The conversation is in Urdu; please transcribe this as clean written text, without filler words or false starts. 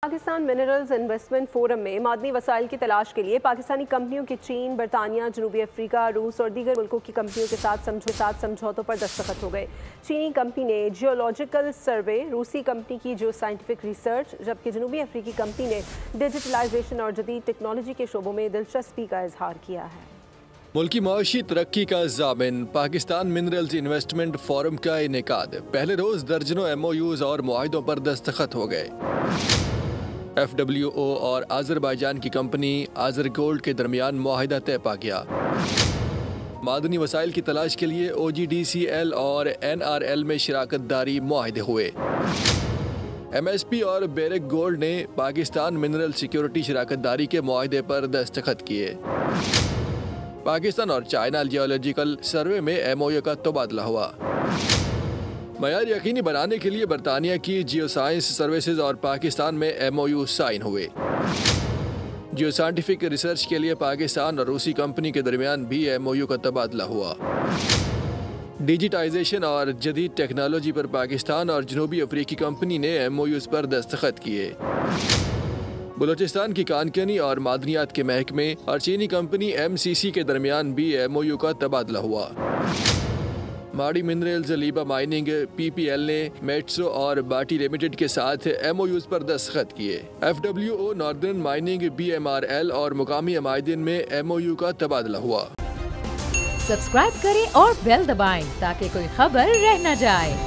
پاکستان منرلز انویسٹمنٹ فورم میں معدنی وسائل کی تلاش کے لیے پاکستانی کمپنیوں کے چین، برطانیہ، جنوبی افریقہ، روس اور دیگر ملکوں کی کمپنیوں کے ساتھ سمجھوتوں پر دستخط ہو گئے۔ چینی کمپنی نے جیولوجیکل سروے، روسی کمپنی کی جیو سائنٹیفک ریسرچ، جبکہ جنوبی افریقی کمپنی نے ڈیجیٹلائزیشن اور جدید ٹیکنالوجی کے شعبوں میں دلچسپی کا اظہار کیا ہے۔ ملکی معاشی ترقی کا ضامن پاکستان منرلز انویسٹمنٹ فورم کا انعقاد۔ پہلے روز درجنوں ایم او یوز اور معاہدوں پر دستخط ہو گئے۔ ایف ڈبلیو او اور آذربائیجان کی کمپنی آذر گولڈ کے درمیان معاہدہ طے پا گیا۔ معدنی وسائل کی تلاش کے لیے او جی ڈی سی ایل اور این آر ایل میں شراکت داری معاہدے ہوئے۔ ایم ایس پی اور بیرک گولڈ نے پاکستان منرل سیکیورٹی شراکت داری کے معاہدے پر دستخط کیے۔ پاکستان اور چائنا جیولوجیکل سروے میں ایم او یو کا تبادلہ ہوا۔ معیار یقینی بنانے کے لیے برطانیہ کی جیو سائنس سروسز اور پاکستان میں ایم او یو سائن ہوئے۔ جیو سائنٹیفک ریسرچ کے لیے پاکستان اور روسی کمپنی کے درمیان بھی ایم او یو کا تبادلہ ہوا۔ ڈیجیٹائزیشن اور جدید ٹیکنالوجی پر پاکستان اور جنوبی افریقی کمپنی نے ایم او یوز پر دستخط کیے۔ بلوچستان کی کانکنی اور معدنیات کے محکمے اور چینی کمپنی ایم سی سی کے درمیان بھی ایم او یو کا تبادلہ ہوا۔ ماڑی منرلز، لیبا مائننگ، پی پی ایل نے میٹسو اور باٹی لمیٹڈ کے ساتھ ایم او یوز پر دستخط کیے۔ F W O, Northern Mining, B M R L اور مقامی عمائدین میں ایم او یو کا تبادلہ ہوا۔ سبسکرائب کریں اور بیل دبائیں تاکہ کوئی خبر رہ نہ جائے۔